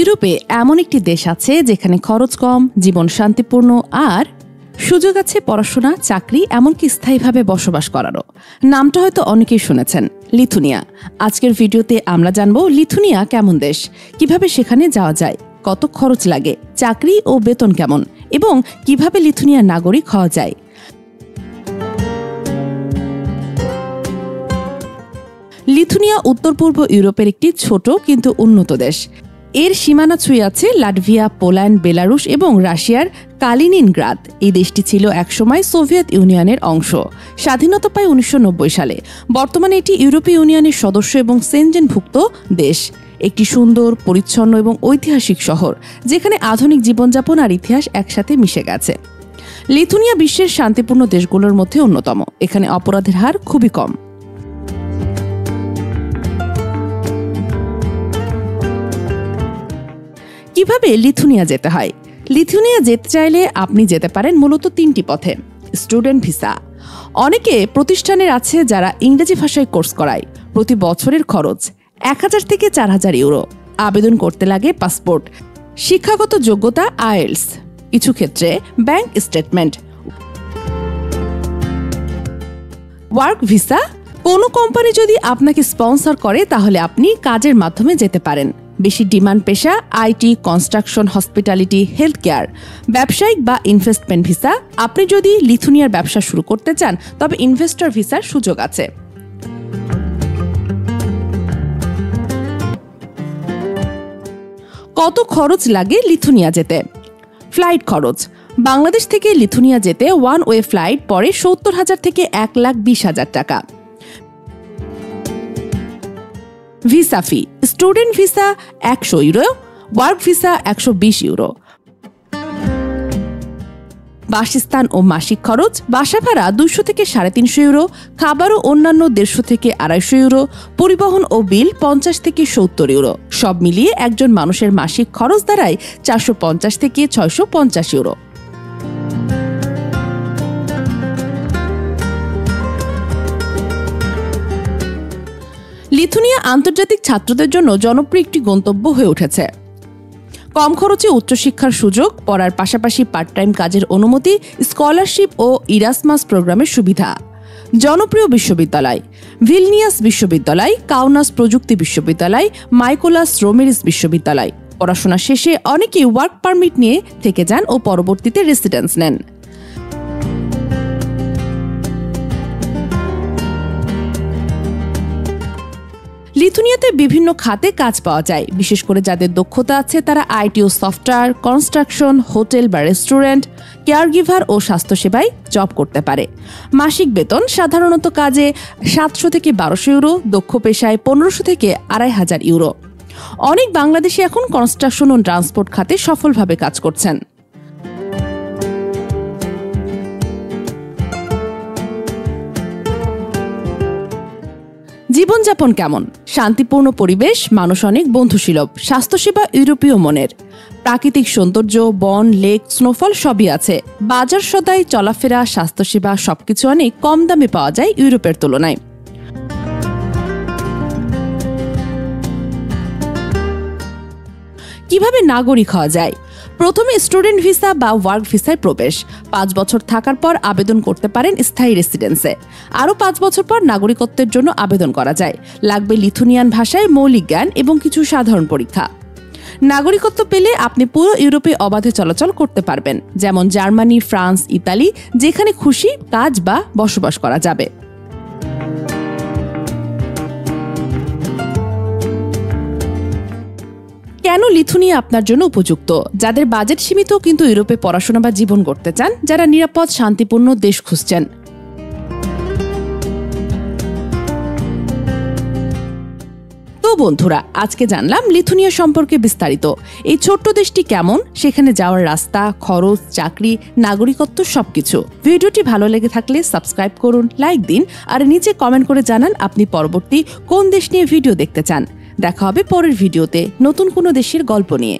ইউরোপে এমন একটি দেশ আছে যেখানে খরচ কম, জীবন শান্তিপূর্ণ আর সুযোগ আছে পড়াশোনা, চাকরি, এমনকি স্থায়ীভাবে বসবাস করারও। নামটা হয়তো অনেকেই শুনেছেন, লিথুনিয়া। আজকের ভিডিওতে আমরা জানব লিথুনিয়া কেমন দেশ, কিভাবে সেখানে যাওয়া যায়, কত খরচ লাগে, চাকরি ও বেতন কেমন, এবং কিভাবে লিথুনিয়ার নাগরিক হওয়া যায়। লিথুনিয়া উত্তর পূর্ব ইউরোপের একটি ছোট কিন্তু উন্নত দেশ। এর সীমানা ছুঁয়ে আছে লাটভিয়া, পোল্যান্ড, বেলারুশ এবং রাশিয়ার কালিনিনগ্রাদ। এই দেশটি ছিল একসময় সোভিয়েত ইউনিয়নের অংশ। স্বাধীনতা পায় 1990 সালে। বর্তমানে এটি ইউরোপীয় ইউনিয়নের সদস্য এবং সেনজেনভুক্ত দেশ। একটি সুন্দর, পরিচ্ছন্ন এবং ঐতিহাসিক শহর, যেখানে আধুনিক জীবনযাপন আর ইতিহাস একসাথে মিশে গেছে। লিথুনিয়া বিশ্বের শান্তিপূর্ণ দেশগুলোর মধ্যে অন্যতম। এখানে অপরাধের হার খুবই কম। কিভাবে লিথুনিয়া যেতে হয়? লিথুনিয়া যেতে চাইলে আপনি যেতে পারেন মূলত 3টি পথে। Student visa. অনেকে প্রতিষ্ঠানের আছে যারা ইংরেজি ভাষায় কোর্স করায়। প্রতি বছরের খরচ 1000 থেকে 4000 ইউরো। আবেদন করতে লাগে পাসপোর্ট, শিক্ষাগত যোগ্যতা আইএলটিএস, কিছু ক্ষেত্রে ব্যাংক স্টেটমেন্ট। Work visa. কোনো কোম্পানি যদি আপনাকে স্পন্সর করে তাহলে আপনি কাজের মাধ্যমে যেতে পারেন। বেশি ডিমান্ড পেশা IT, construction, hospitality, health care. ব্যবসায়িক বা ইনভেস্টমেন্ট ভিসা। আপনি যদি লিথুনিয়ার ব্যবসা শুরু করতে চান তবে ইনভেস্টর ভিসার সুযোগ আছে। কত খরচ লাগে লিথুনিয়া যেতে? ফ্লাইট খরচ। বাংলাদেশ থেকে লিথুনিয়া যেতে ওয়ান ওয়ে ফ্লাইট পড়ে 70,000 থেকে 1,20,000 টাকা। ভিসা ফি। Student visa 100 euro, work visa 120 euro. বাসস্থান ও মাসিক খরচ। বাসা ভাড়া 200 থেকে 350 ইউরো, খাবার ও অন্যান্য 150 থেকে 250 ইউরো, পরিবহন ও বিল 50 থেকে 70 ইউরো। সব মিলিয়ে একজন মানুষের মাসিক খরচ দাঁড়ায় 450 থেকে 650 ইউরো। লিথুনিয়া আন্তর্জাতিক ছাত্রদের জন্য জনপ্রিয় একটি গন্তব্য হয়ে উঠেছে। কম খরচে উচ্চশিক্ষার সুযোগ, পড়ার পাশাপাশি পার্ট টাইম কাজের অনুমতি, স্কলারশিপ ও ইরাসমাস প্রোগ্রামের সুবিধা। জনপ্রিয় বিশ্ববিদ্যালয়: ভিলনিয়াস বিশ্ববিদ্যালয়, কাউনাস প্রযুক্তি বিশ্ববিদ্যালয়, মাইকোলাস রোমেরিস বিশ্ববিদ্যালয়। পড়াশোনা শেষে অনেকেই ওয়ার্ক পারমিট নিয়ে থেকে যান ও পরবর্তীতে রেসিডেন্স নেন। লিথুনিয়াতে বিভিন্ন খাতে কাজ পাওয়া যায়। বিশেষ করে যাদের দক্ষতা আছে তারা আইটি ও সফটওয়্যার, কনস্ট্রাকশন, হোটেল বা রেস্টুরেন্ট, কেয়ারগিভার ও স্বাস্থ্যসেবায় জব করতে পারে। মাসিক বেতন সাধারণত কাজে 700 থেকে 1200 ইউরো, দক্ষ পেশায় 1500 থেকে 2500 ইউরো। অনেক বাংলাদেশি এখন কনস্ট্রাকশন ও ট্রান্সপোর্ট খাতে সফলভাবে কাজ করছেন। জীবনযাপন কেমন? শান্তিপূর্ণ পরিবেশ, মানুষ অনেক বন্ধুসুলভ, স্বাস্থ্যসেবা ইউরোপীয় মনের, প্রাকৃতিক সৌন্দর্য, বন, লেক, স্নোফল সবই আছে। বাজার সদাই, চলাফেরা, স্বাস্থ্যসেবা সবকিছু অনেক কম দামে পাওয়া যায় ইউরোপের তুলনায়। কিভাবে নাগরিক হওয়া যায়? প্রথমে স্টুডেন্ট ভিসা বা ওয়ার্ক ভিসায় প্রবেশ। 5 বছর থাকার পর আবেদন করতে পারেন স্থায়ী রেসিডেন্সে। আরও 5 বছর পর নাগরিকত্বের জন্য আবেদন করা যায়। লাগবে লিথুনিয়ান ভাষায় মৌলিক জ্ঞান এবং কিছু সাধারণ পরীক্ষা। নাগরিকত্ব পেলে আপনি পুরো ইউরোপে অবাধে চলাচল করতে পারবেন, যেমন জার্মানি, ফ্রান্স, ইতালি, যেখানে খুশি কাজ বা বসবাস করা যাবে। কেন লিথুনিয়া আপনার জন্য উপযুক্ত? যাদের বাজেট সীমিত কিন্তু ইউরোপে পড়াশোনা বা জীবন করতে চান, যারা নিরাপদ, শান্তিপূর্ণ দেশ খুঁজছেন। তো বন্ধুরা, আজকে জানলাম লিথুনিয়া সম্পর্কে বিস্তারিত। এই ছোট্ট দেশটি কেমন, সেখানে যাওয়ার রাস্তা, খরচ, চাকরি, নাগরিকত্ব সবকিছু। ভিডিওটি ভালো লেগে থাকলে সাবস্ক্রাইব করুন, লাইক দিন আর নিচে কমেন্ট করে জানান আপনি পরবর্তী কোন দেশ নিয়ে ভিডিও দেখতে চান। দেখা হবে পরের ভিডিওতে নতুন কোনো দেশের গল্প নিয়ে।